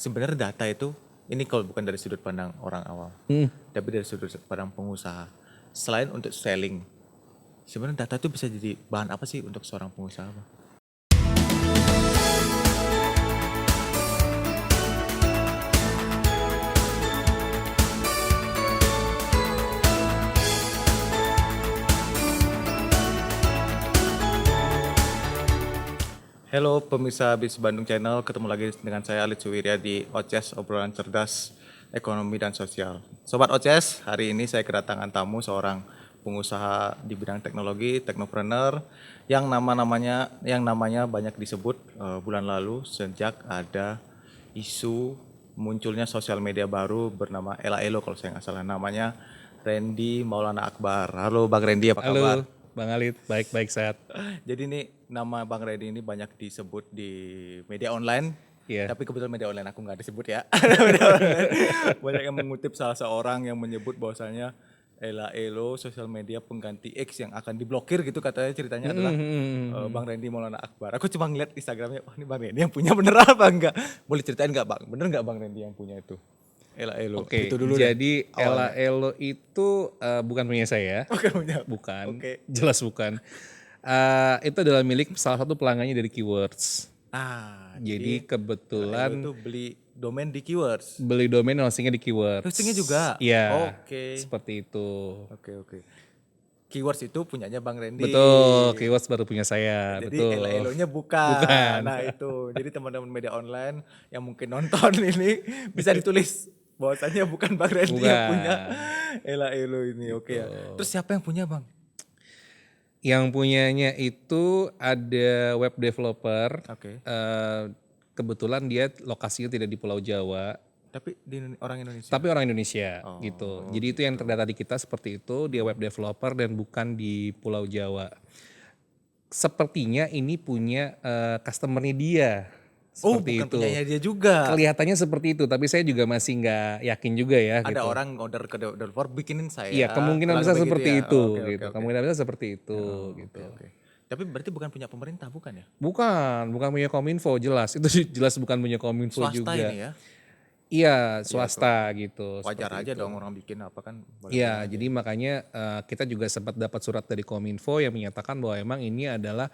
sebenarnya data itu, ini kalau bukan dari sudut pandang orang awam, tapi dari sudut pandang pengusaha. Selain untuk selling, sebenarnya data itu bisa jadi bahan apa sih untuk seorang pengusaha, Bang? Halo pemirsa Bis Bandung Channel, ketemu lagi dengan saya Alit Suwirya di OCES, obrolan cerdas ekonomi dan sosial. Sobat OCES, hari ini saya kedatangan tamu seorang pengusaha di bidang teknologi, teknopreneur yang namanya banyak disebut bulan lalu sejak ada isu munculnya sosial media baru bernama Elaelo kalau saya nggak salah, namanya Randy Maulana Akbar. Halo Bang Randy, apa kabar? Halo, Bang Alit, baik-baik sehat. Jadi ini nama Bang Randy ini banyak disebut di media online, Iya. tapi kebetulan media online aku nggak disebut ya. Media online. Banyak yang mengutip salah seorang yang menyebut bahwasanya Elo sosial media pengganti X yang akan diblokir gitu, katanya ceritanya adalah Bang Randy Maulana Akbar. Aku cuma ngeliat Instagramnya, wah ini Bang Randy yang punya bener apa enggak? Boleh ceritain nggak Bang? Bener nggak Bang Randy yang punya itu? Elo. Oke, Itu dulu deh. jadi awalnya. Elo itu bukan punya saya, Oke punya. bukan, Oke. jelas bukan. Itu adalah milik salah satu pelanggannya dari Keywords. Jadi Jadi kebetulan Elo itu beli domain di Keywords. beli domain hostingnya di Keywords. Hostingnya juga? Iya, Oke. seperti itu. Oke. Keywords itu punyanya Bang Randy. Betul, Keywords baru punya saya, Jadi betul. elo-elonya bukan. Bukan. Nah itu. Jadi teman-teman media online yang mungkin nonton ini bisa ditulis bahwasanya bukan Bang Randy yang punya elo ini. Oke ya. Terus siapa yang punya Bang? Yang punyanya itu ada web developer. Oke. Kebetulan dia lokasinya tidak di Pulau Jawa, Tapi orang Indonesia. tapi orang Indonesia gitu. Jadi itu yang terdata di kita seperti itu, dia web developer dan bukan di Pulau Jawa. Sepertinya ini punya customer-nya dia. Seperti bukan itu. punyanya dia juga. Kelihatannya seperti itu, tapi saya juga masih nggak yakin juga ya. Ada gitu. orang order ke developer bikinin saya. Iya, kemungkinan Kurang bisa lebih seperti ya. itu, Oke. gitu. Kemungkinan bisa seperti itu, gitu. Oke. Tapi berarti bukan punya pemerintah, bukan ya? Bukan punya Kominfo, jelas. Itu jelas bukan punya Kominfo Swasta juga. ini ya. Iya, swasta gitu. Wajar seperti aja itu. dong orang bikin apa kan. Iya, jadi makanya kita juga sempat dapat surat dari Kominfo yang menyatakan bahwa emang ini adalah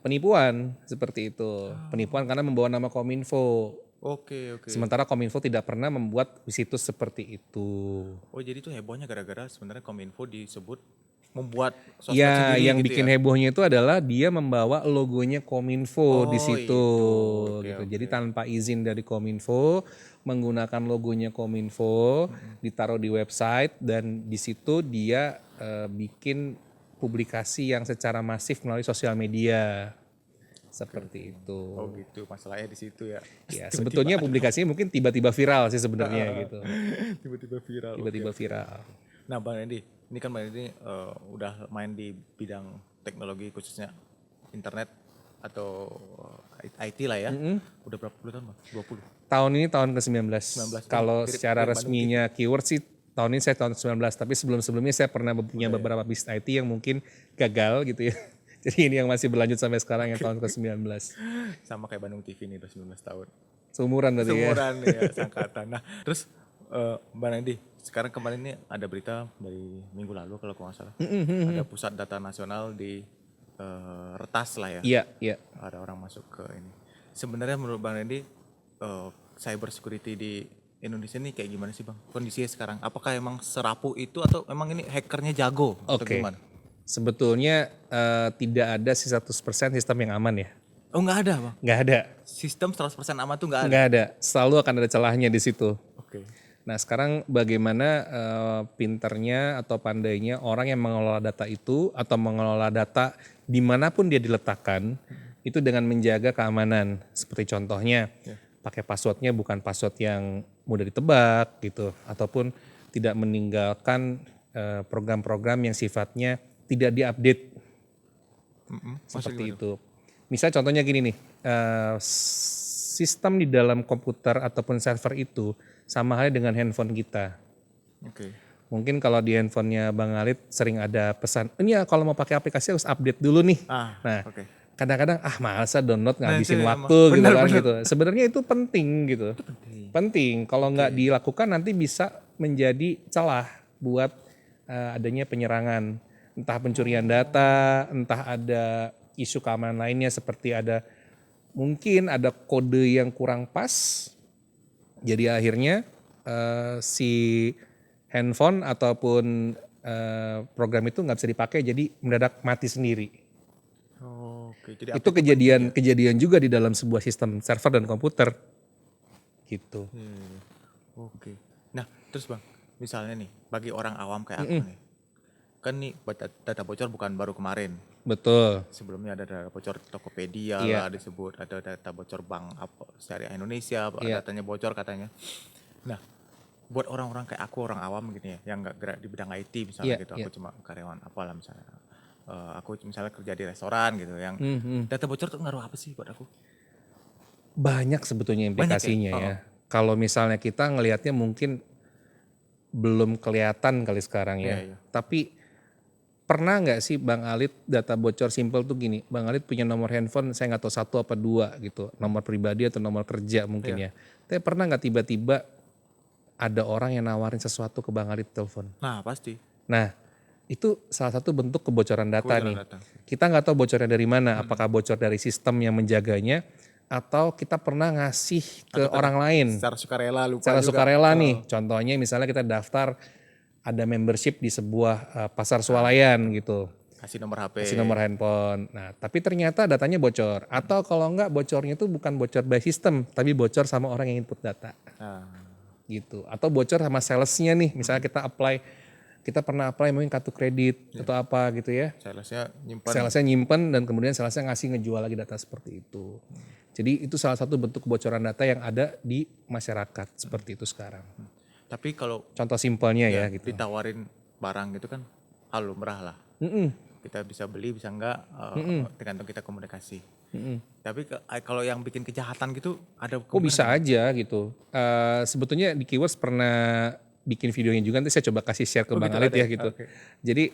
penipuan seperti itu. Penipuan karena membawa nama Kominfo. Oke. Sementara Kominfo tidak pernah membuat situs seperti itu. Oh jadi itu hebohnya gara-gara sebenarnya Kominfo disebut membuat sosmed Ya, sendiri yang gitu bikin ya. hebohnya itu adalah dia membawa logonya Kominfo di situ itu. Oke, gitu. Jadi tanpa izin dari Kominfo, menggunakan logonya Kominfo, ditaruh di website dan di situ dia bikin publikasi yang secara masif melalui sosial media. Seperti itu. Oh gitu, masalahnya di situ ya. Ya, sebetulnya publikasinya mungkin tiba-tiba viral sih sebenarnya gitu. Tiba-tiba viral. Tiba-tiba viral. Nah Bang Randy, ini kan Bang Randy udah main di bidang teknologi khususnya internet atau IT lah ya. Udah berapa puluh tahun Bang? 20? Tahun ini tahun ke-19. 19. Kalau Mirip secara Bandung resminya Keyword sih tahun ini saya tahun 19. Tapi sebelum-sebelumnya saya pernah punya beberapa bisnis IT yang mungkin gagal gitu ya. Jadi ini yang masih berlanjut sampai sekarang yang tahun ke-19. Sama kayak Bandung TV nih udah 19 tahun. Seumuran tadi ya. Seumuran ya, sangkatan. Nah terus Bang Randy, sekarang kemarin ini ada berita dari minggu lalu kalau aku nggak salah. Ada pusat data nasional di Retas lah ya. Iya. Ada orang masuk ke ini. Sebenarnya menurut Bang Randy, cyber security di Indonesia ini kayak gimana sih Bang? Kondisinya sekarang, apakah emang serapuh itu atau emang ini hackernya jago atau Oke. gimana? Sebetulnya tidak ada 100% sistem yang aman ya. Oh nggak ada Bang? Nggak ada. Sistem 100% aman tuh nggak ada? Nggak ada. Selalu akan ada celahnya di situ. Oke. Nah sekarang bagaimana pinternya atau pandainya orang yang mengelola data itu atau mengelola data dimanapun dia diletakkan itu dengan menjaga keamanan. Seperti contohnya pakai passwordnya bukan password yang mudah ditebak gitu. Ataupun tidak meninggalkan program-program yang sifatnya tidak diupdate. Seperti itu. Misalnya contohnya gini nih, sistem di dalam komputer ataupun server itu sama halnya dengan handphone kita. Oke. Mungkin kalau di handphonenya Bang Alit sering ada pesan, ini ya kalau mau pakai aplikasi harus update dulu nih. Ah, Nah, oke. kadang-kadang masa download ngabisin itu waktu emang. gitu Bener, kan bener. gitu. Sebenarnya itu penting gitu. Penting. Kalau nggak dilakukan nanti bisa menjadi celah buat adanya penyerangan, entah pencurian data, entah ada isu keamanan lainnya seperti mungkin ada kode yang kurang pas. Jadi akhirnya si handphone ataupun program itu nggak bisa dipakai, jadi mendadak mati sendiri. Oke, jadi Itu kejadian juga di dalam sebuah sistem server dan komputer gitu. Oke. Nah, terus Bang, misalnya nih bagi orang awam kayak aku nih. Kan nih data bocor bukan baru kemarin. Betul. Sebelumnya ada data bocor Tokopedia Iya. lah disebut, ada data bocor bank apa Syariah Indonesia, Iya. datanya bocor katanya. Nah, buat orang-orang kayak aku orang awam gini ya, yang nggak gerak di bidang IT misalnya Iya, gitu, iya. aku cuma karyawan apalah misalnya. Aku misalnya kerja di restoran gitu, yang data bocor tuh ngaruh apa sih buat aku? Banyak sebetulnya implikasinya Banyak ya. Kalau misalnya kita ngelihatnya mungkin belum kelihatan kali sekarang ya. Iya. Tapi pernah nggak sih Bang Alit data bocor simple tuh gini, Bang Alit punya nomor handphone saya nggak tahu 1 apa 2 gitu, nomor pribadi atau nomor kerja mungkin ya. Tapi pernah nggak tiba-tiba ada orang yang nawarin sesuatu ke Bang Alit telepon? Nah, pasti. Nah itu salah satu bentuk kebocoran data Kebocoran nih. data. Kita nggak tahu bocornya dari mana, apakah bocor dari sistem yang menjaganya atau kita pernah ngasih ke orang lain Secara sukarela lupa secara juga. sukarela nih. Contohnya misalnya kita daftar ada membership di sebuah pasar swalayan gitu. Kasih nomor HP. Kasih nomor handphone. Nah, tapi ternyata datanya bocor. Atau kalau enggak bocornya itu bukan bocor by system, tapi bocor sama orang yang input data. Nah, Gitu. Atau bocor sama salesnya nih. Misalnya kita pernah apply mungkin kartu kredit atau apa gitu ya. salesnya nyimpan. Salesnya nyimpen dan kemudian salesnya ngasih ngejual lagi data seperti itu. Jadi itu salah satu bentuk kebocoran data yang ada di masyarakat seperti itu sekarang. Tapi kalau Contoh simpelnya ya gitu. ditawarin barang gitu kan hal lumrah lah. Kita bisa beli bisa enggak, tergantung kita komunikasi. Tapi kalau yang bikin kejahatan gitu ada Oh bisa aja gitu. Sebetulnya di Keywords pernah bikin videonya juga, nanti saya coba kasih share ke Bang gitu Alit ada ya ya? gitu. Oke. Jadi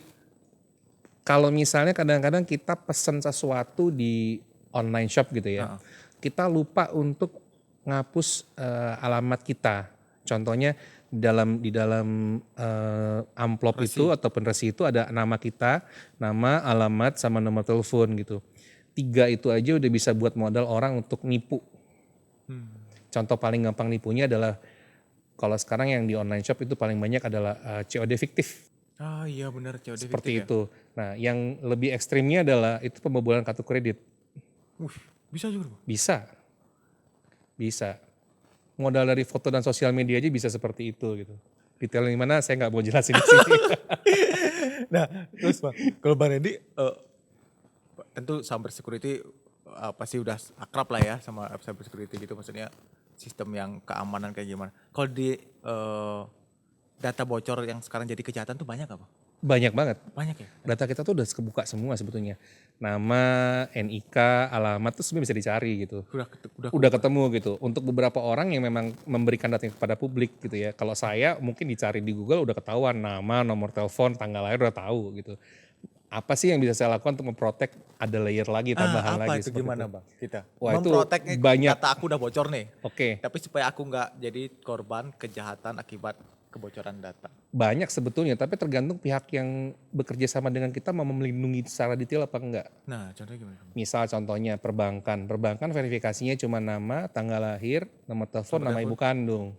kalau misalnya kadang-kadang kita pesan sesuatu di online shop gitu ya, kita lupa untuk ngapus amplop kita. Contohnya di dalam amplop itu ataupun resi itu ada nama kita, nama, alamat, sama nomor telepon gitu. 3 itu aja udah bisa buat modal orang untuk nipu. Contoh paling gampang nipunya adalah kalau sekarang yang di online shop itu paling banyak adalah COD fiktif. Ah iya benar COD Seperti fiktif ya. itu. Nah yang lebih ekstrimnya adalah itu pembobolan kartu kredit. Bisa juga Bang. Bisa. Modal dari foto dan sosial media aja bisa seperti itu gitu. Detailnya gimana saya nggak mau jelasin di sini. Nah, terus Bang, kalau Bang Randy tentu cyber security pasti udah akrab lah ya sama cyber security gitu, maksudnya sistem yang keamanan kayak gimana. Kalau di data bocor yang sekarang jadi kejahatan tuh banyak apa? Banyak banget. Banyak ya? Data kita tuh udah kebuka semua sebetulnya. Nama, NIK, alamat tuh sebenarnya bisa dicari gitu. Udah ketemu gitu. Untuk beberapa orang yang memang memberikan data kepada publik gitu ya. Kalau saya mungkin dicari di Google udah ketahuan nama, nomor telepon, tanggal lahir udah tahu gitu. Apa sih yang bisa saya lakukan untuk memprotek? Ada layer lagi, tambahan apa lagi. itu seperti gimana itu. Bang kita? Wah, itu Memproteknya banyak. data aku udah bocor nih. Oke. Tapi supaya aku nggak jadi korban kejahatan akibat kebocoran data. Banyak sebetulnya, tapi tergantung pihak yang bekerja sama dengan kita mau melindungi secara detail apa enggak. Nah, contohnya gimana? Misal contohnya perbankan. Perbankan verifikasinya cuma nama, tanggal lahir, nomor telepon, nama ibu kandung.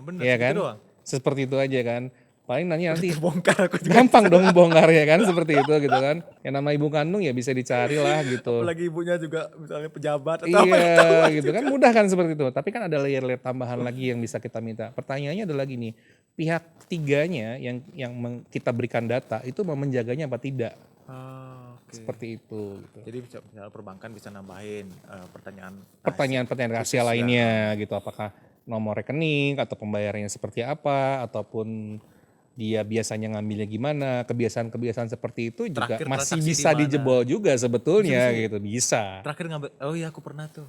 Bener Iya segitu kan? doang. Seperti itu aja kan. Paling nanti Terbongkar aku juga. gampang dong bongkar ya kan seperti itu gitu kan. Yang nama ibu kandung ya bisa dicari lah gitu. Apalagi ibunya juga misalnya pejabat atau apa. Iya gitu kan, mudah kan seperti itu. Tapi kan ada layer-layer tambahan lagi yang bisa kita minta. Pertanyaannya adalah gini, pihak tiganya yang kita berikan data itu mau menjaganya apa tidak? Seperti itu. Gitu. Jadi misalnya perbankan bisa nambahin Pertanyaan-pertanyaan rahasia lainnya gitu, apakah nomor rekening atau pembayarannya seperti apa, ataupun dia biasanya ngambilnya gimana, kebiasaan-kebiasaan seperti itu juga Terakhir masih transaksi bisa di mana? dijebol juga sebetulnya gitu, bisa. Terakhir ngambil, oh iya aku pernah tuh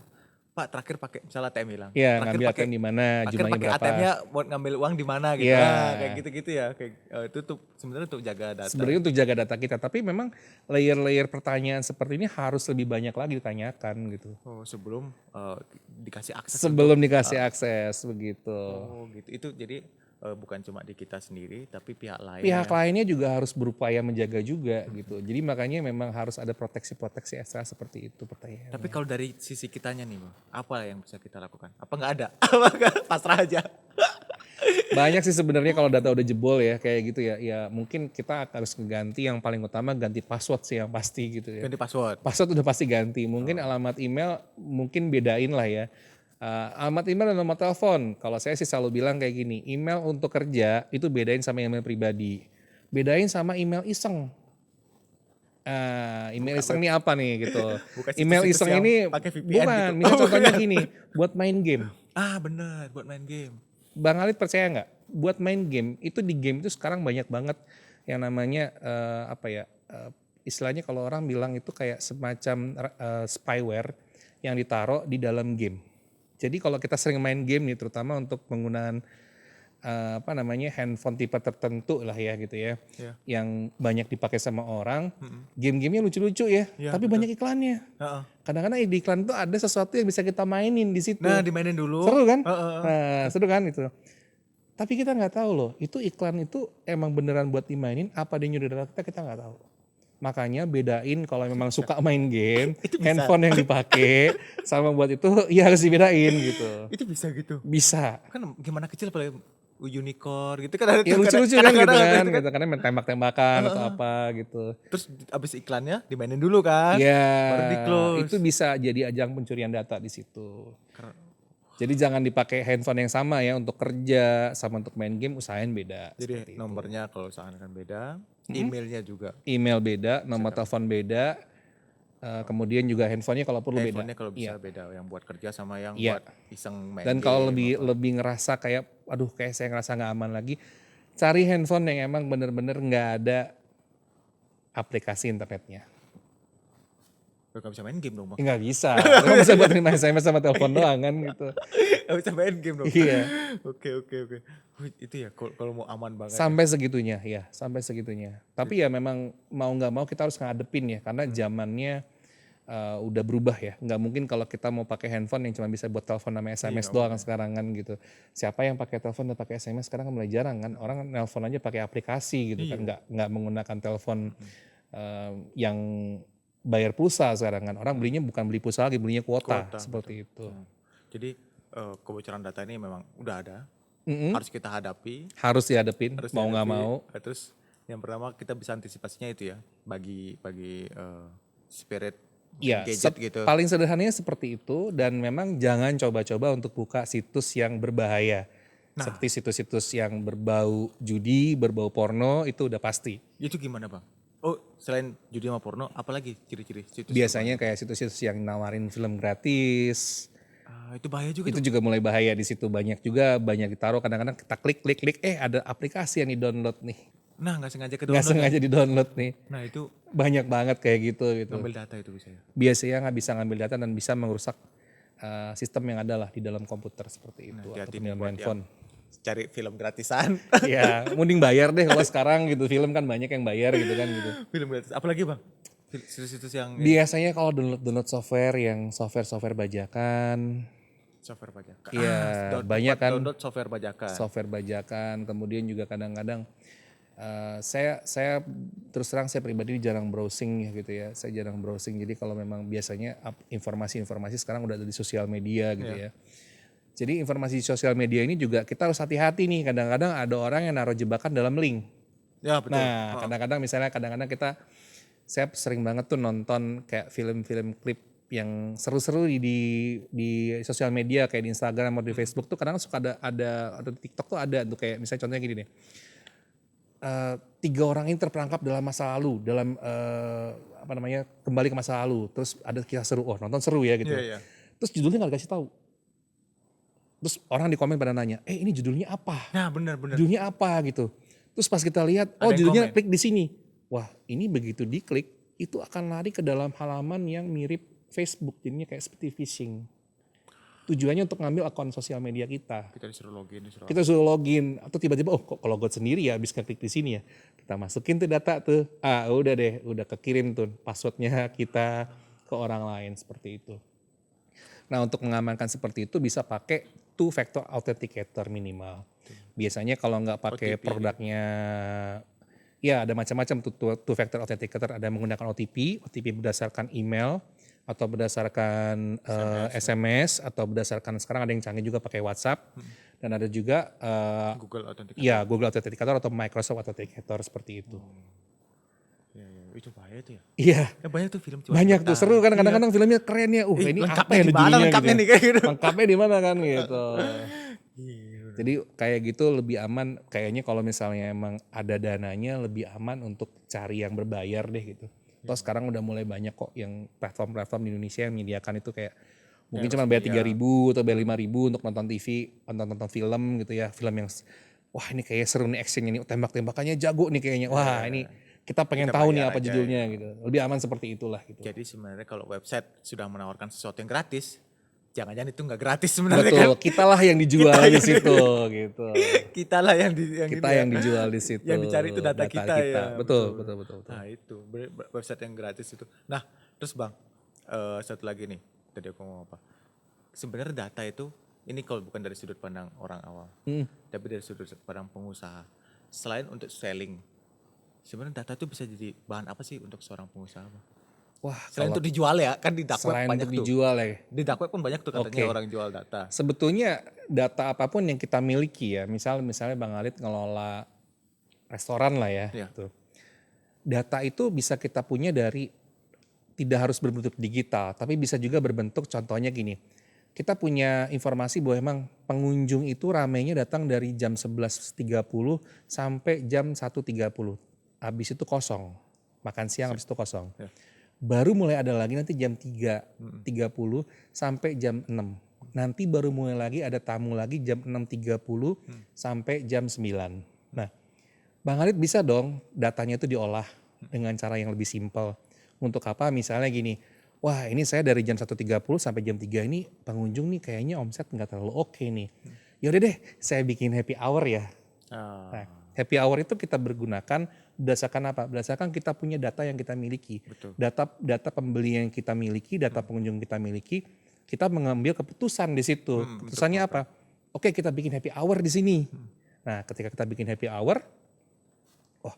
Pak terakhir pakai misalnya ATM hilang. Ya, Terakhir ngambil pakai ATM di mana, terakhir jumlahnya pakai berapa. ATM-nya buat ngambil uang di mana gitu. Iya. Nah, kayak gitu-gitu ya. Kayak itu tuh sebenarnya untuk jaga data. Sebenarnya untuk jaga data kita, tapi memang layer-layer pertanyaan seperti ini harus lebih banyak lagi ditanyakan gitu. Oh, sebelum dikasih akses Sebelum dikasih akses begitu. oh gitu. Itu jadi bukan cuma di kita sendiri tapi pihak lain Pihak ya. lainnya juga harus berupaya menjaga juga gitu. Jadi makanya memang harus ada proteksi-proteksi ekstra seperti itu pertanyaannya. Tapi kalau dari sisi kitanya nih, Bang, apa yang bisa kita lakukan? Apa nggak ada? Apa nggak? Pasrah aja. Banyak sih sebenarnya kalau data udah jebol ya kayak gitu ya. Ya mungkin kita harus ganti, yang paling utama ganti password sih yang pasti gitu ya. Ganti password. Password udah pasti ganti. Mungkin alamat email mungkin bedain lah ya. Alamat email dan nomor telepon. Kalau saya sih selalu bilang kayak gini, email untuk kerja itu bedain sama email pribadi. Bedain sama email iseng. Email iseng ini apa nih gitu. Bukan Email situs-situs iseng yang ini pakai VPN bukan, gitu. misalnya Oh, contohnya bukan. gini, buat main game. Ah, bener, buat main game. Bang Alit percaya nggak? Buat main game itu di game itu sekarang banyak banget yang namanya istilahnya kalau orang bilang itu kayak semacam spyware yang ditaruh di dalam game. Jadi kalau kita sering main game nih, terutama untuk penggunaan handphone tipe tertentu lah ya gitu ya, Iya. yang banyak dipakai sama orang, game-gamenya lucu-lucu ya, Iya, tapi banyak iklannya. Heeh. Kadang-kadang di iklan tuh ada sesuatu yang bisa kita mainin di situ. Nah, dimainin dulu. Seru kan? Heeh. Nah, seru kan itu. Tapi kita nggak tahu loh, itu iklan itu emang beneran buat dimainin, apa dia nyuri data kita nggak tahu. Makanya bedain kalau memang suka main game, handphone yang dipakai sama buat itu ya harus dibedain gitu. Itu bisa gitu. Bisa. Kan gimana kecil paling unicorn gitu kan ada Ya tuh, lucu-lucu kan gitu kadang-kadang kan, ada gitu karena main tembak-tembakan atau apa gitu. Terus abis iklannya dimainin dulu kan. Ya, Baru di close. itu bisa jadi ajang pencurian data di situ. Keren. Jadi jangan dipakai handphone yang sama ya untuk kerja sama untuk main game, usahain beda. Jadi seperti itu. nomornya kalau seakan beda, emailnya juga. Email beda, nomor telepon beda, kemudian juga handphonenya kalau perlu beda. Handphonenya kalau bisa beda, yang buat kerja sama yang Iya. buat iseng main Dan game. kalau lebih ngerasa kayak, aduh kayak saya ngerasa nggak aman lagi, cari handphone yang emang bener-bener nggak ada aplikasi internetnya. Gak bisa main game dong, Bang. Nggak bisa, nggak bisa buat terima SMS sama telepon doang kan gitu. Gak bisa main game dong. Iya. Oke. Wih, itu ya kalau mau aman banget. Sampai segitunya ya, sampai segitunya. Tapi ya memang mau nggak mau kita harus ngadepin ya, karena zamannya udah berubah ya. Nggak mungkin kalau kita mau pakai handphone yang cuma bisa buat telepon sama SMS doang sekarang kan gitu. Siapa yang pakai telepon dan pakai SMS sekarang kan mulai jarang kan. Orang nelpon aja pakai aplikasi gitu kan, nggak menggunakan telepon yang bayar pulsa sekarang kan. Orang belinya bukan beli pulsa lagi, belinya kuota seperti itu. Jadi kebocoran data ini memang udah ada, harus kita hadapi. Harus dihadepin, Harus mau nggak dihadapi. mau. Terus yang pertama kita bisa antisipasinya itu ya, bagi spirit Ya, gadget gitu. paling sederhananya seperti itu, dan memang jangan coba-coba untuk buka situs yang berbahaya. Seperti situs-situs yang berbau judi, berbau porno, itu udah pasti. Itu gimana, Bang? Oh, selain judi sama porno, apalagi ciri-ciri situs? Biasanya kayak situs-situs yang nawarin film gratis, Itu bahaya juga. itu juga mulai bahaya di situ. Banyak ditaruh, kadang-kadang kita klik, ada aplikasi yang di-download nih. Nah, nggak sengaja ke Nggak download. sengaja di-download nih. Nah, itu Banyak banget kayak gitu. ngambil data itu bisa ya. Biasanya nggak bisa ngambil data dan bisa merusak sistem yang ada lah di dalam komputer seperti itu. Hati-hati Ataupun nih dalam buat handphone. Cari film gratisan. Ya, mending bayar deh kalau sekarang gitu. Film kan banyak yang bayar gitu kan gitu. Film gratis. Apalagi, Bang? Situs-situs yang Biasanya kalau download software yang software bajakan, software bajakan. Iya, banyak kan. Download software bajakan. software bajakan, kemudian juga kadang-kadang saya terus terang saya pribadi jarang browsing ya gitu ya. Saya jarang browsing. Jadi kalau memang biasanya informasi-informasi sekarang udah ada di sosial media gitu ya. Jadi informasi di sosial media ini juga kita harus hati-hati nih. Kadang-kadang ada orang yang naruh jebakan dalam link. Ya, betul. Nah, kadang-kadang saya sering banget tuh nonton kayak film-film klip yang seru-seru di sosial media kayak di Instagram atau di Facebook tuh kadang suka ada atau di TikTok tuh ada tuh kayak misalnya contohnya gini nih. 3 orang ini terperangkap dalam masa lalu, dalam kembali ke masa lalu. Terus ada kisah seru, nonton seru ya gitu. Iya. Terus judulnya nggak dikasih tahu. Terus orang di komen pada nanya, ini judulnya apa? Nah, benar. Judulnya apa gitu. Terus pas kita lihat, Ada yang judulnya komen. klik di sini. Wah, ini begitu diklik, itu akan lari ke dalam halaman yang mirip Facebook, jadinya kayak seperti phishing. tujuannya untuk ngambil akun sosial media kita. Kita disuruh login, Kita suruh login atau tiba-tiba kok kalau logout sendiri ya habis klik di sini ya. Kita masukin tuh data tuh. Udah deh, udah kekirim tuh passwordnya kita ke orang lain seperti itu. Nah, untuk mengamankan seperti itu bisa pakai two factor authenticator minimal. Biasanya kalau nggak pakai OTP. produknya, ya ada macam-macam tuh two factor authenticator. Ada menggunakan OTP berdasarkan email atau berdasarkan SMS atau berdasarkan sekarang ada yang canggih juga pakai WhatsApp dan ada juga Google Authenticator. ya Google Authenticator atau Microsoft Authenticator seperti itu. Iya, itu bahaya tuh ya. Iya. Banyak tuh film cuma Banyak tuh sebentar. seru kan kadang-kadang filmnya keren ya. Ini lengkapnya apa yang di di mana judulnya lengkapnya gitu. nih kayak gitu. Lengkapnya di mana kan gitu. Iya. Jadi kayak gitu lebih aman kayaknya kalau misalnya emang ada dananya lebih aman untuk cari yang berbayar deh gitu. Toh sekarang udah mulai banyak kok yang platform-platform di Indonesia yang menyediakan itu kayak mungkin cuma bayar 3.000 atau bayar 5.000 untuk nonton TV, nonton film gitu ya. Film yang wah ini kayaknya seru nih actionnya nih, tembak-tembakannya jago nih kayaknya. Wah ini kita pengen Kita tahu nih bayar apa aja judulnya gitu. Lebih aman seperti itulah gitu. Jadi sebenarnya kalau website sudah menawarkan sesuatu yang gratis, jangan-jangan itu nggak gratis sebenarnya Betul, kan. kitalah yang dijual di situ gitu. Kita lah yang Kita yang dijual di situ. Yang dicari itu data kita ya. Betul. Nah itu website yang gratis itu. Nah terus Bang, satu lagi nih, tadi aku ngomong apa? Sebenarnya data itu, ini kalau bukan dari sudut pandang orang awam, tapi dari sudut pandang pengusaha. Selain untuk selling, sebenarnya data itu bisa jadi bahan apa sih untuk seorang pengusaha? Bang? Wah, Selain untuk dijual ya, kan di dark web selain banyak untuk tuh. dijual ya. Di dark web pun banyak tuh katanya Oke. orang jual data. Sebetulnya data apapun yang kita miliki ya, misalnya Bang Alit ngelola restoran lah ya, Iya. gitu. Data itu bisa kita punya dari tidak harus berbentuk digital, tapi bisa juga berbentuk contohnya gini. Kita punya informasi bahwa emang pengunjung itu ramainya datang dari jam 11.30 sampai jam 1.30. Habis itu kosong. Makan siang habis itu kosong. Ya. Baru mulai ada lagi nanti jam 3.30 sampai jam 6. Nanti baru mulai lagi ada tamu lagi jam 6.30 sampai jam 9. Nah, Bang Alit bisa dong datanya itu diolah dengan cara yang lebih simpel. Untuk apa? Misalnya gini, wah ini saya dari jam 1.30 sampai jam 3 ini pengunjung nih kayaknya omset nggak terlalu oke nih. Yaudah deh saya bikin happy hour ya. Nah, happy hour itu kita bergunakan berdasarkan apa? Berdasarkan kita punya data yang kita miliki. Betul. Data pembeli yang kita miliki, data pengunjung kita miliki, kita mengambil keputusan di situ. Keputusannya apa? Oke, kita bikin happy hour di sini. Nah, ketika kita bikin happy hour, oh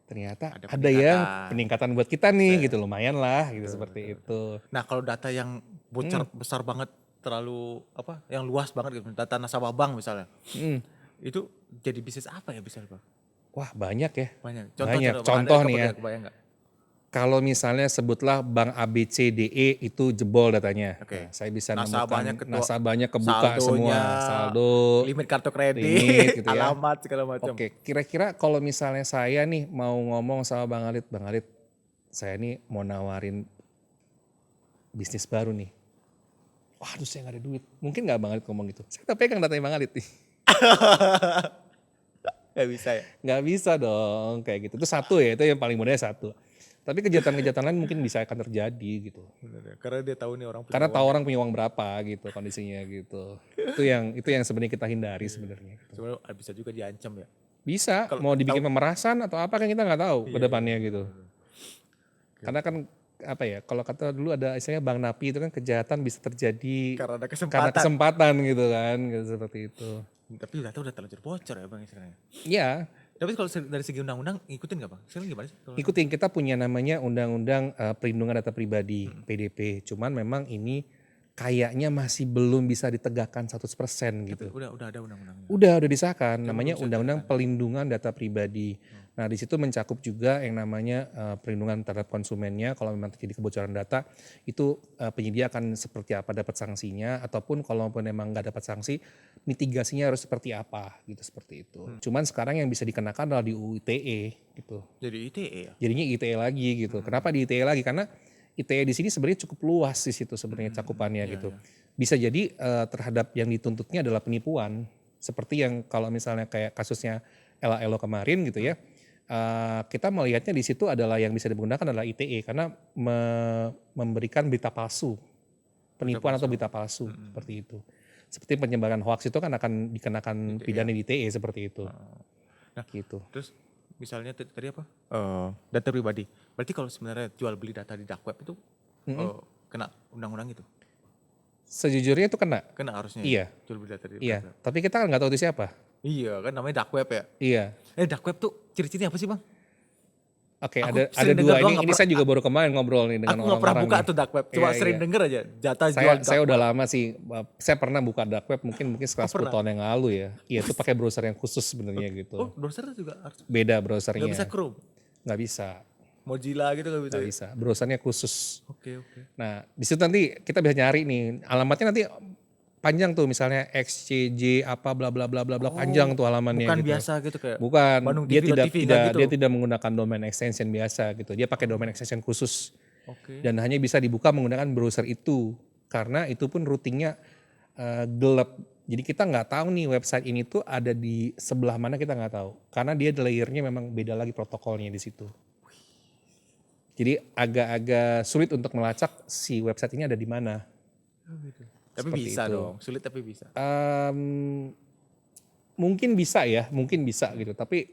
ternyata ada yang peningkatan buat kita nih gitu, lumayan lah gitu seperti itu. Nah kalau data yang bocor besar banget, terlalu apa, yang luas banget gitu, data nasabah bank misalnya, itu jadi bisnis apa ya bisa Bang? Wah banyak ya. Banyak. Contoh nih ya. Kebayang nggak? Kalau misalnya sebutlah bank ABCDE itu jebol datanya. Oke. Nah, saya bisa Nasabahnya nemukan nasabahnya kebuka saldonya, semua, saldo, limit kartu kredit, limit gitu ya. alamat segala macam. Oke, kira-kira kalau misalnya saya nih mau ngomong sama Bang Alit, saya nih mau nawarin bisnis baru nih. Waduh saya gak ada duit. Mungkin gak Bang Alit ngomong gitu? Saya tak pegang datanya Bang Alit nih. Gak bisa ya? Gak bisa dong kayak gitu. Itu satu ya, itu yang paling mudahnya satu. Tapi kejahatan-kejahatan lain mungkin bisa akan terjadi gitu. Bener ya. Karena dia tahu nih orang punya Karena uang. tahu orang punya uang berapa gitu kondisinya gitu. Itu yang sebenarnya kita hindari sebenarnya. Sebenarnya bisa juga diancam ya. Bisa, mau dibikin pemerasan atau apa kan kita nggak tahu ke depannya gitu. Karena kan apa ya, kalau kata dulu ada istilahnya Bang Napi itu kan kejahatan bisa terjadi Karena ada karena kesempatan gitu kan, gitu, seperti itu. Tapi data udah terlanjur bocor ya Bang istilahnya. Iya, Tapi kalau dari segi undang-undang ngikutin gak Bang? Sekarang gimana sih? ikutin, kita punya namanya Undang-Undang Perlindungan Data Pribadi, PDP. Cuman memang ini kayaknya masih belum bisa ditegakkan 100% gitu. Udah ada undang-undangnya. Udah disahkan, namanya Undang-Undang Perlindungan Data Pribadi. Nah di situ mencakup juga yang namanya perlindungan terhadap konsumennya. Kalau memang terjadi kebocoran data, itu penyedia akan seperti apa dapat sanksinya, ataupun kalaupun memang nggak dapat sanksi, mitigasinya harus seperti apa gitu, seperti itu. Cuman sekarang yang bisa dikenakan adalah di UU ITE gitu. Jadi ITE ya? Jadinya ITE lagi gitu. Kenapa di ITE lagi? Karena ITE di sini sebenarnya cukup luas di situ sebenarnya cakupannya gitu. Bisa jadi terhadap yang dituntutnya adalah penipuan. Seperti yang kalau misalnya kayak kasusnya Ella Elo kemarin gitu ya. Kita melihatnya di situ adalah yang bisa digunakan adalah ITE karena memberikan berita palsu. penipuan atau berita palsu seperti itu. Seperti penyebaran hoax itu kan akan dikenakan pidana di ITE seperti itu. Nah, Gitu. terus misalnya tadi apa? Data pribadi. Berarti kalau sebenarnya jual beli data di dark web itu kena undang-undang itu? Sejujurnya itu kena. Kena harusnya. Iya. Ya? Jual beli data di Iya. dark web. Tapi kita kan nggak tahu itu siapa. Iya kan namanya dark web ya. Iya. Dark web tuh ciri-cirinya apa sih bang? Oke, Aku ada sering dua. denger doang, Ini saya juga baru kemarin ngobrol nih dengan Aku nggak pernah orang-orang buka nih. tuh dark web. Cuma Iya, sering iya. denger aja jatah jual dark Saya web. udah lama sih, saya pernah buka dark web mungkin sekitar 10 tahun yang lalu ya. Iya, itu pakai browser yang khusus sebenarnya gitu. Oh browser juga harus. Beda browsernya. Nggak bisa Chrome. Nggak bisa. Mozilla gitu nggak bisa. Nggak bisa. Browsernya khusus. Oke. Nah, di situ nanti kita bisa nyari nih. Alamatnya nanti panjang tuh, misalnya XCJ apa bla bla bla bla bla, panjang tuh halamannya Bukan gitu. biasa gitu kayak. Bukan, Bandung dia TV, tidak TV, nggak gitu. dia tidak menggunakan domain extension biasa gitu. Dia pakai domain extension khusus. Oke. Dan hanya bisa dibuka menggunakan browser itu. Karena itu pun routingnya gelap. Jadi kita nggak tahu nih website ini tuh ada di sebelah mana, kita nggak tahu. Karena dia layernya memang beda lagi protokolnya di situ. Jadi agak-agak sulit untuk melacak si website ini ada di mana. Tapi Seperti bisa itu. dong. Sulit tapi bisa. Mungkin bisa ya, mungkin bisa gitu. Tapi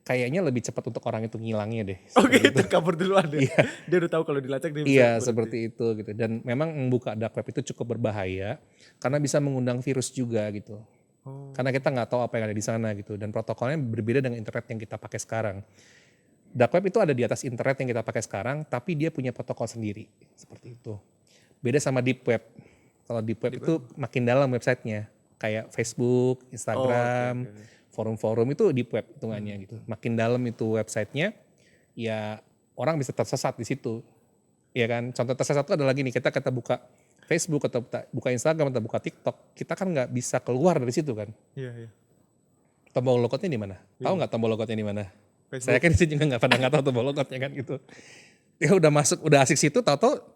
kayaknya lebih cepat untuk orang itu ngilangnya deh. Oh gitu kabur duluan deh. Dia udah tahu kalau dilacak dia bisa. Iya seperti itu gitu. Dan memang membuka dark web itu cukup berbahaya karena bisa mengundang virus juga gitu. Karena kita nggak tahu apa yang ada di sana gitu. Dan protokolnya berbeda dengan internet yang kita pakai sekarang. Dark web itu ada di atas internet yang kita pakai sekarang, tapi dia punya protokol sendiri seperti itu. Beda sama deep web. Kalau deep web itu makin dalam websitenya, kayak Facebook, Instagram, forum-forum itu deep web hitungannya gitu. Makin dalam itu websitenya, ya orang bisa tersesat di situ. Ya kan, contoh tersesat itu adalah gini, kita buka Facebook atau buka Instagram atau buka TikTok, kita kan nggak bisa keluar dari situ kan. Iya. Tombol logotnya di mana? Tahu nggak tombol logotnya di mana? Facebook. Saya kan juga nggak tahu tombol logotnya kan gitu. Ya udah masuk, udah asik situ, tahu-tahu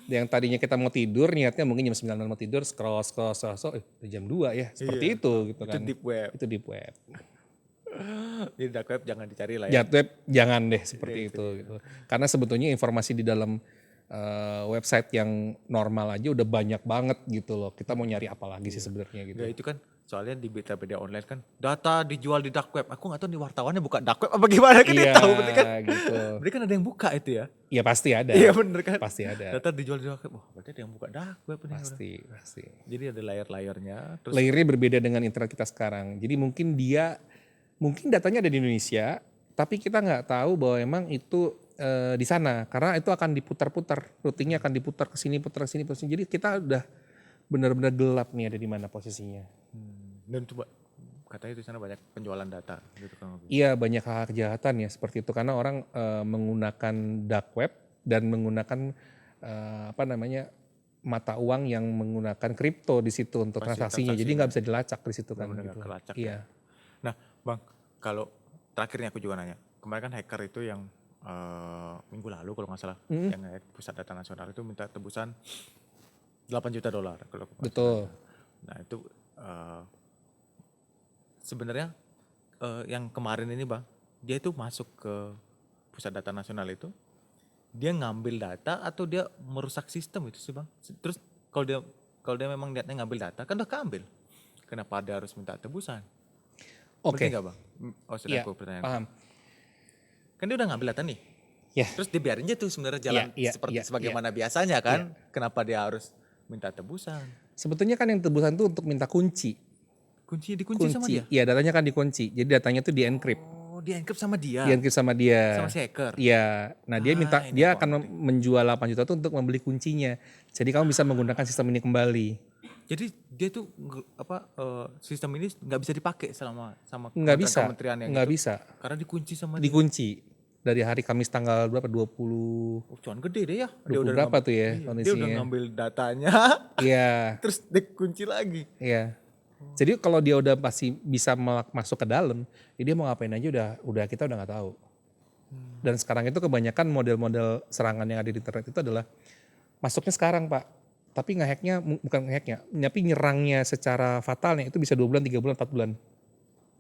yang tadinya kita mau tidur, niatnya mungkin jam 9 mau tidur, scroll, udah jam 2 ya. Seperti itu gitu kan. Itu deep web. Itu deep web. Jadi dark web jangan dicari lah ya. Dark web jangan deh seperti itu gitu. Karena sebetulnya informasi di dalam website yang normal aja udah banyak banget gitu loh. Kita mau nyari apa lagi sih sebenarnya gitu. Ya itu kan soalnya di media online kan data dijual di dark web. Aku nggak tahu nih wartawannya buka dark web apa gimana kan dia tahu berarti kan. Gitu. Berarti kan ada yang buka itu ya. Iya pasti ada. Iya bener kan. Pasti ada. Data dijual di dark web. Wah berarti ada yang buka dark web nih. Pasti. Jadi ada layar-layarnya. Terus Layernya berbeda dengan internet kita sekarang. Jadi mungkin datanya ada di Indonesia, tapi kita nggak tahu bahwa emang itu di sana. Karena itu akan diputar-putar, routingnya akan diputar ke sini, putar ke sini. Jadi kita udah benar-benar gelap nih ada di mana posisinya. dan coba katanya di sana banyak penjualan data gitu kan. Iya banyak hal kejahatan ya seperti itu karena orang menggunakan dark web dan menggunakan mata uang yang menggunakan kripto di situ untuk transaksinya. Jadi nggak bisa dilacak di situ kan. Benar-benar Gitu. kelacak Iya. ya. Nah bang, kalau terakhirnya aku juga nanya. Kemarin kan hacker itu yang minggu lalu kalau nggak salah, yang pusat data nasional itu minta tebusan $8 juta kalau aku nggak salah. Betul. Nah itu sebenarnya yang kemarin ini bang, dia itu masuk ke pusat data nasional itu, dia ngambil data atau dia merusak sistem itu sih bang? Terus kalau dia memang niatnya ngambil data kan udah keambil, kenapa dia harus minta tebusan? Oke. Berarti nggak bang? Oh sudah Iya, aku pertanyaan. paham. Kan dia udah ngambil data nih. Ya. Terus dibiarin aja tuh sebenarnya jalan sebagaimana biasanya kan? Kenapa dia harus minta tebusan? Sebetulnya kan yang tebusan itu untuk minta kunci. Dikunci sama dia? Iya datanya kan dikunci. Jadi datanya tuh di-encrypt. Oh di-encrypt sama dia? Di-encrypt sama dia. Sama si hacker? Iya. Nah dia akan menjual 8 juta itu untuk membeli kuncinya. Jadi kamu bisa menggunakan sistem ini kembali. Jadi dia tuh sistem ini nggak bisa dipakai sama Nggak bisa. kementerian yang Nggak itu? bisa. Karena dikunci sama dia? Dikunci. Dari hari Kamis tanggal berapa? 20. Oh, cuan gede deh ya. 20 berapa tuh ya Dia kondisinya. udah ngambil datanya. Iya. Terus dikunci lagi. Iya. Jadi kalau dia udah pasti bisa masuk ke dalam, ya dia mau ngapain aja kita udah nggak tahu. Dan sekarang itu kebanyakan model-model serangan yang ada di internet itu adalah masuknya sekarang Pak. Tapi bukan ngehacknya, tapi nyerangnya secara fatalnya itu bisa 2 bulan, 3 bulan, 4 bulan.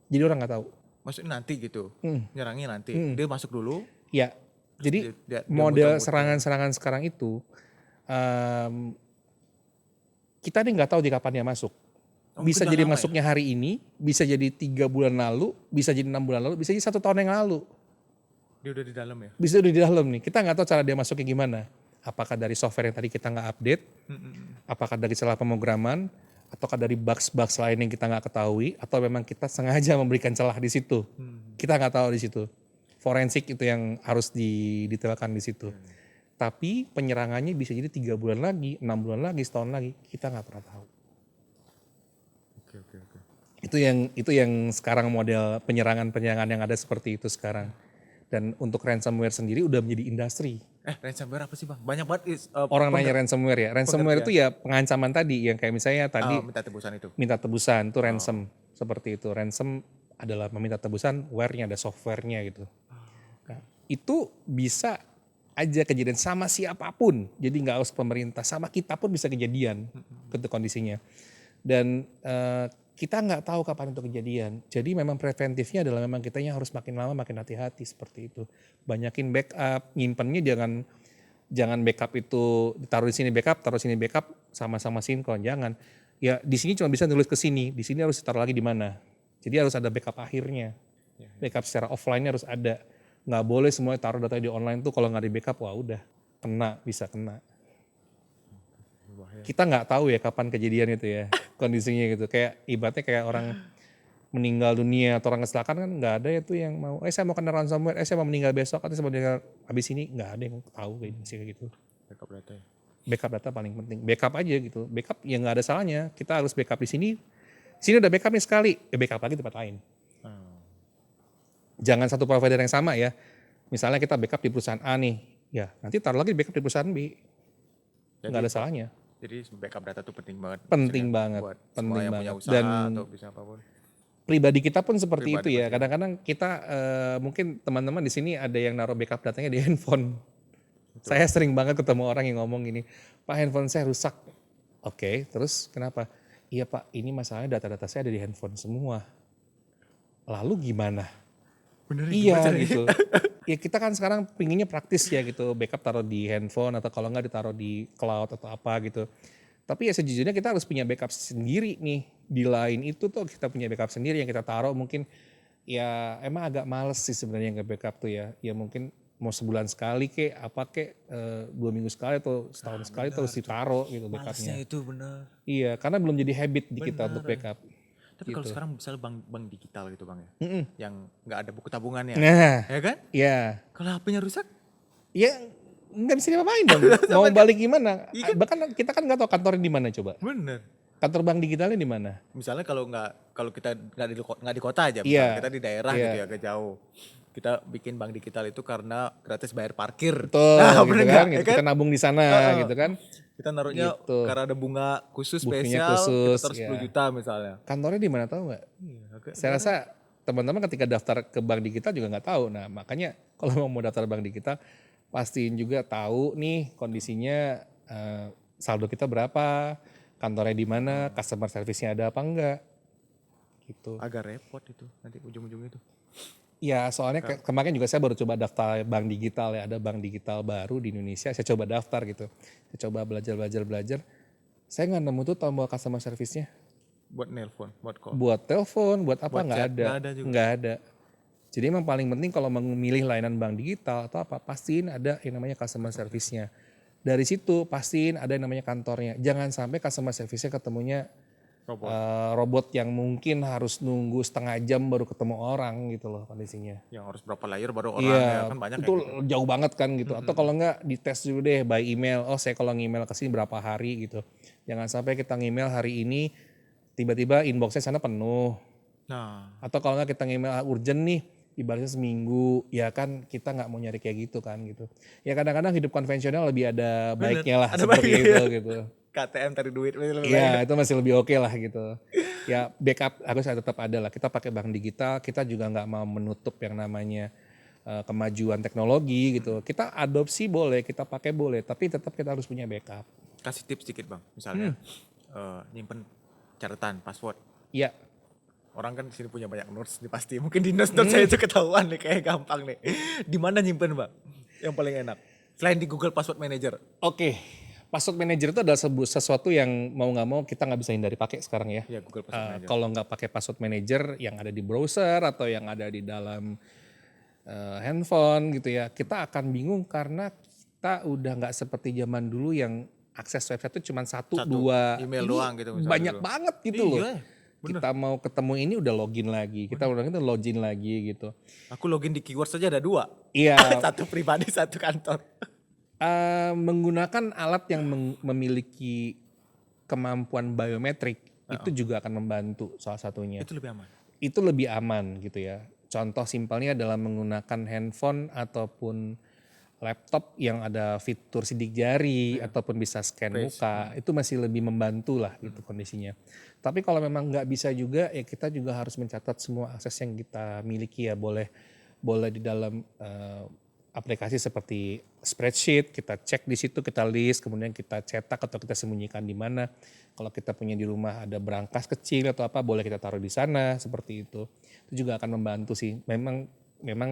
Jadi orang nggak tahu. Maksudnya nanti gitu, nyerangnya nanti. Dia masuk dulu. Ya, jadi dia model muter-muter. serangan-serangan sekarang itu kita nih nggak tahu di kapan dia masuk. Oh, Bisa mungkin udah jadi lama masuknya hari ini, bisa jadi 3 bulan lalu, bisa jadi 6 bulan lalu, bisa jadi 1 tahun yang lalu. Dia udah di dalam ya. Bisa udah di dalam nih. Kita nggak tahu cara dia masuknya gimana. Apakah dari software yang tadi kita nggak update, apakah dari salah pemrograman, ataukah dari bugs-bugs lain yang kita nggak ketahui, atau memang kita sengaja memberikan celah di situ. Kita nggak tahu di situ. Forensik itu yang harus didetailkan di situ. Tapi penyerangannya bisa jadi 3 bulan lagi, 6 bulan lagi, setahun lagi, kita nggak pernah tahu. Oke. Itu yang sekarang model penyerangan yang ada seperti itu sekarang. Dan untuk ransomware sendiri udah menjadi industri. Ransomware apa sih bang? Banyak banget. Orang nanya ransomware ya. Ransomware pengertian. itu ya pengancaman tadi yang kayak misalnya tadi Minta tebusan itu. minta tebusan itu ransom seperti itu. Ransom adalah meminta tebusan, ware-nya ada software-nya gitu. Nah, itu bisa aja kejadian sama siapapun. Jadi nggak harus pemerintah, sama kita pun bisa kejadian gitu kondisinya. Dan kita nggak tahu kapan itu kejadian. Jadi memang preventifnya adalah memang kitanya harus makin lama makin hati-hati seperti itu. Banyakin backup, nyimpennya jangan backup itu ditaruh di sini backup, taruh sini backup sama-sama sinkron. Jangan. Ya di sini cuma bisa nulis ke sini, di sini harus ditaruh lagi di mana. Jadi harus ada backup akhirnya. Backup secara offline-nya harus ada. Nggak boleh semuanya taruh data di online tuh kalau nggak di backup, wah udah bisa kena. Kita nggak tahu ya kapan kejadian itu ya kondisinya gitu. Kayak ibaratnya kayak orang meninggal dunia atau orang kecelakaan kan nggak ada ya tuh yang mau, saya mau kena ransomware, saya mau meninggal besok, atau saya mau meninggal habis ini, nggak ada yang tahu kayak gitu. Backup data ya. Backup data paling penting. Backup aja gitu. Backup ya nggak ada salahnya. Kita harus backup di sini. Sini udah backup nih sekali, backup lagi tempat lain. Jangan satu provider yang sama ya. Misalnya kita backup di perusahaan A nih, ya nanti taruh lagi backup di perusahaan B. Nggak ada salahnya. Jadi backup data itu penting banget. Penting maksudnya, banget, buat penting semua yang banget. punya usaha Dan atau bisnis apapun. pribadi kita pun seperti Pribadi itu ya. pasti. Kadang-kadang kita mungkin teman-teman di sini ada yang naruh backup datanya di handphone. Saya sering banget ketemu orang yang ngomong gini, Pak handphone saya rusak. Oke, terus kenapa? Iya Pak, ini masalahnya data-data saya ada di handphone semua. Lalu gimana? Bener Iya gitu. Ya kita kan sekarang pinginnya praktis ya gitu, backup taruh di handphone atau kalau nggak ditaruh di cloud atau apa gitu. Tapi ya sejujurnya kita harus punya backup sendiri nih. Di lain itu tuh kita punya backup sendiri yang kita taruh mungkin ya emang agak males sih sebenarnya nge-backup tuh ya. Ya mungkin mau sebulan sekali kek, apa kek, 2 minggu sekali atau setahun sekali terus ditaruh gitu backupnya. Malesnya itu bener. Iya, karena belum jadi habit di kita untuk backup. Tapi kalau sekarang misalnya bank digital gitu bang ya, yang nggak ada buku tabungannya, Nah, ya kan? ya, Kalau HP-nya rusak, ya nggak bisa diapa-apain dong. Mau balik gimana? Bahkan kita kan nggak tahu kantornya di mana coba. bener. Kantor bank digitalnya di mana? Misalnya kalau kita nggak di kota aja, Iya. misalnya kita di daerah Iya. gitu ya, agak jauh. Kita bikin bank digital itu karena gratis bayar parkir. Betul, Nah, gitu bener kan? nggak? Gitu. Ya kan? Kita nabung di sana, gitu kan? Kita naruhnya Gitu. karena ada bunga khusus Buktinya spesial, khusus, kita taruh 10 ya. juta misalnya. Kantornya di mana tahu nggak? Saya rasa teman-teman ketika daftar ke bank digital juga nggak tahu. Nah makanya kalau mau daftar bank digital, pastiin juga tahu nih kondisinya saldo kita berapa, kantornya di mana, customer service-nya ada apa enggak, gitu. Agak repot itu nanti ujung-ujung itu. Ya soalnya kemarin juga saya baru coba daftar bank digital ya, ada bank digital baru di Indonesia, saya coba daftar gitu. Saya coba belajar. Saya nggak nemu tuh tombol customer service-nya. Buat nelpon, buat call. Buat telepon, buat apa Buat nggak chat, ada. nggak ada juga. Nggak ada. Jadi emang paling penting kalau memilih layanan bank digital atau apa, pastiin ada yang namanya customer service-nya. Dari situ pastiin ada yang namanya kantornya. Jangan sampai customer service-nya ketemunya Robot. robot yang mungkin harus nunggu setengah jam baru ketemu orang gitu loh kondisinya. Yang harus berapa layer baru orang Iya, ya kan banyak itu ya gitu. jauh banget kan gitu. Atau kalau enggak dites dulu deh by email. Oh saya kalau nge-email ke sini berapa hari gitu. Jangan sampai kita nge-email hari ini tiba-tiba inboxnya sana penuh. Nah, Atau kalau enggak kita nge-email urgent nih, ibaratnya seminggu, ya kan kita nggak mau nyari kayak gitu kan gitu. Ya kadang-kadang hidup konvensional lebih ada baiknya lah ada seperti baiknya. itu gitu. KTM tarik duit Iya itu masih lebih oke lah gitu. Ya backup harus tetap ada lah. Kita pakai bank digital, kita juga nggak mau menutup yang namanya kemajuan teknologi gitu. Kita adopsi boleh, kita pakai boleh, tapi tetap kita harus punya backup. Kasih tips sedikit bang, misalnya nyimpen catatan password. Iya. Orang kan di sini punya banyak notes nih pasti. Mungkin di notes saya itu ketahuan nih kayak gampang nih. Di mana nyimpen bang? Yang paling enak. Selain di Google Password Manager. Oke. Password manager itu adalah sesuatu yang mau nggak mau kita nggak bisa hindari pakai sekarang ya. Ya Google Password Manager. Kalau nggak pakai password manager yang ada di browser atau yang ada di dalam handphone gitu ya, kita akan bingung karena kita udah nggak seperti zaman dulu yang akses website itu cuma satu dua email ini doang gitu misalnya banyak dulu. banget gitu loh. Iya, bener. Kita mau ketemu ini udah login lagi, kita udah itu login lagi gitu. Aku login di keyword saja ada 2. Iya. Satu pribadi, satu kantor. Menggunakan alat yang memiliki kemampuan biometrik itu juga akan membantu salah satunya. Itu lebih aman. Itu lebih aman gitu ya. Contoh simpelnya adalah menggunakan handphone ataupun laptop yang ada fitur sidik jari ataupun bisa scan muka, itu masih lebih membantu lah gitu kondisinya. Tapi kalau memang nggak bisa juga ya kita juga harus mencatat semua akses yang kita miliki ya, boleh di dalam aplikasi seperti spreadsheet, kita cek di situ, kita list, kemudian kita cetak atau kita sembunyikan di mana. Kalau kita punya di rumah ada berangkas kecil atau apa, boleh kita taruh di sana seperti itu. Itu juga akan membantu sih. Memang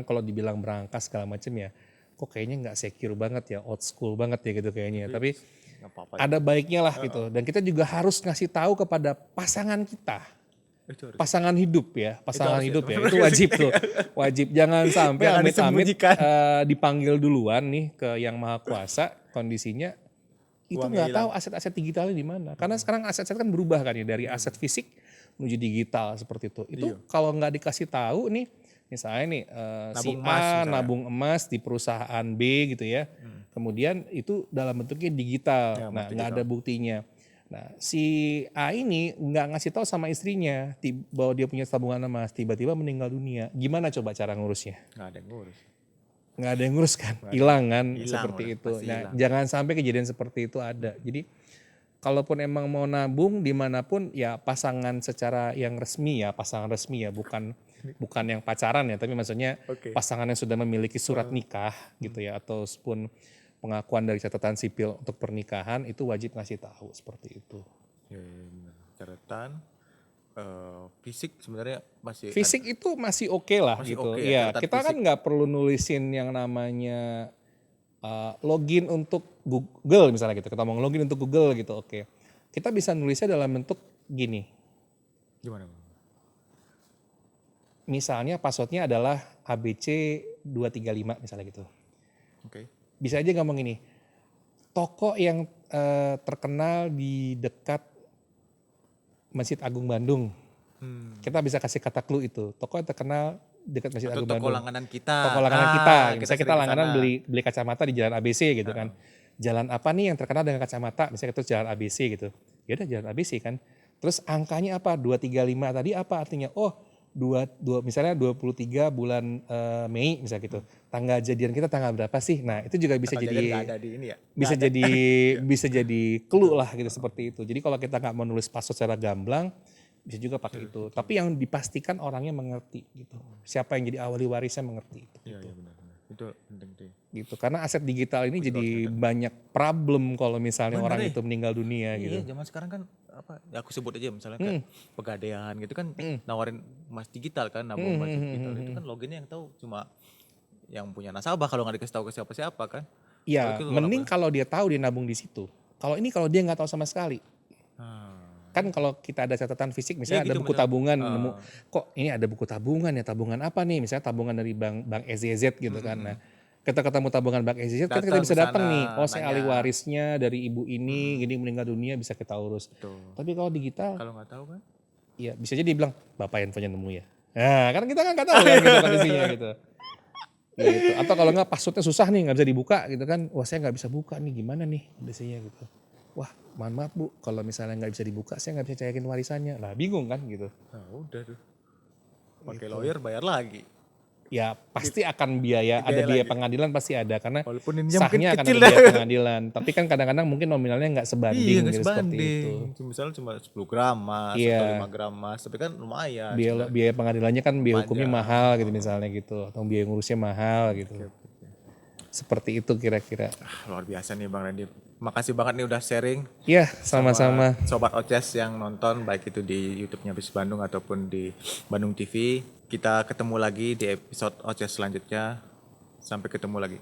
kalau dibilang berangkas segala macam ya, kok kayaknya nggak secure banget ya, old school banget ya gitu kayaknya. Tapi ada baiknya lah gitu. Dan kita juga harus ngasih tahu kepada pasangan kita. Pasangan hidup ya, itu wajib tuh, wajib jangan sampai amit-amit dipanggil duluan nih ke yang maha kuasa, kondisinya itu nggak tahu aset-aset digitalnya di mana, karena sekarang aset-aset kan berubah kan ya dari aset fisik menuju digital seperti itu. Itu kalau nggak dikasih tahu nih, misalnya nih si A nabung emas di perusahaan B gitu ya, kemudian itu dalam bentuknya digital, nah nggak ada buktinya. Nah si A ini nggak ngasih tahu sama istrinya bahwa dia punya tabungan emas, tiba-tiba meninggal dunia. Gimana coba cara ngurusnya? Nggak ada yang ngurus. Nggak ada yang ngurus kan, hilang kan seperti udah, itu. Nah jangan sampai kejadian seperti itu ada. Jadi kalaupun emang mau nabung dimanapun ya pasangan secara yang resmi ya, pasangan resmi ya, bukan yang pacaran ya, tapi maksudnya pasangan yang sudah memiliki surat nikah gitu ya, ataupun pengakuan dari catatan sipil untuk pernikahan itu wajib ngasih tahu seperti itu. Ya, benar. Catatan fisik sebenarnya masih fisik itu masih oke lah masih gitu. ya, Ya kita kan nggak perlu nulisin yang namanya login untuk Google misalnya gitu. Kita mau login untuk Google gitu, oke. Kita bisa nulisnya dalam bentuk gini. Gimana? Misalnya passwordnya adalah ABC235 misalnya gitu. Oke. Bisa aja ngomong ini, toko yang terkenal di dekat Masjid Agung Bandung. Kita bisa kasih kata clue itu, toko yang terkenal dekat Masjid Agung Bandung. Toko langganan kita. Toko langganan kita. Misalnya kita langganan beli kacamata di Jalan ABC gitu kan. Jalan apa nih yang terkenal dengan kacamata? Misalnya itu Jalan ABC gitu. Ya udah Jalan ABC kan. Terus angkanya apa? 235 tadi apa artinya? Oh, misalnya 23 bulan Mei misalnya gitu. Tanggal jadian kita tanggal berapa sih? Nah, itu juga bisa jadi Ada di ini ya. bisa jadi clue lah gitu seperti itu. Jadi kalau kita nggak mau nulis password secara gamblang, bisa juga pakai itu. Tapi yang dipastikan orangnya mengerti gitu. Siapa yang jadi ahli warisnya mengerti itu. Iya, benar. Itu penting tuh. Gitu. Karena aset digital ini jadi banyak problem kalau misalnya orang itu meninggal dunia gitu. Iya, zaman sekarang kan apa? Ya aku sebut aja misalnya kayak pegadaian gitu kan nawarin emas digital kan, nabung emas digital itu kan loginnya yang tahu cuma yang punya nasabah kalau nggak dikasih tahu ke siapa-siapa kan. Iya, mending kalau dia tahu dia nabung di situ. Kalau ini kalau dia nggak tahu sama sekali. Kan kalau kita ada catatan fisik misalnya ada buku tabungan, nemu kok ini ada buku tabungan ya, tabungan apa nih, misalnya tabungan dari bank SZZ gitu kan. Nah kita ketemu tabungan bank SZZ kan kita bisa datang nih, oh saya ahli warisnya dari ibu ini, gini meninggal dunia bisa kita urus. Tapi kalau digital kalau nggak tahu kan, iya bisa jadi bilang bapak handphonenya nemu ya. Nah kan kita kan nggak tahu kan gitu kondisinya gitu. Gitu. Atau kalau nggak passwordnya susah nih nggak bisa dibuka gitu kan, wah saya nggak bisa buka nih, gimana nih kondisinya gitu. Wah mohon maaf bu, kalau misalnya nggak bisa dibuka saya nggak bisa cairin warisannya. Lah bingung kan gitu. Nah udah tuh, pakai lawyer bayar lagi. Ya pasti akan ada biaya pengadilan pasti ada karena sahnya akan ada biaya pengadilan. Tapi kan kadang-kadang mungkin nominalnya nggak sebanding gitu sebanding. Seperti itu. Misalnya cuma 10 gram mas atau 5 gram mas, tapi kan lumayan. Biaya pengadilannya kan biaya hukumnya mahal gitu misalnya gitu, atau biaya ngurusnya mahal gitu. Seperti itu kira-kira. Luar biasa nih Bang Randy. Makasih banget nih udah sharing. Iya, sama-sama. Sobat Oces yang nonton baik itu di YouTube-nya Bis Bandung ataupun di Bandung TV. Kita ketemu lagi di episode Oces selanjutnya. Sampai ketemu lagi.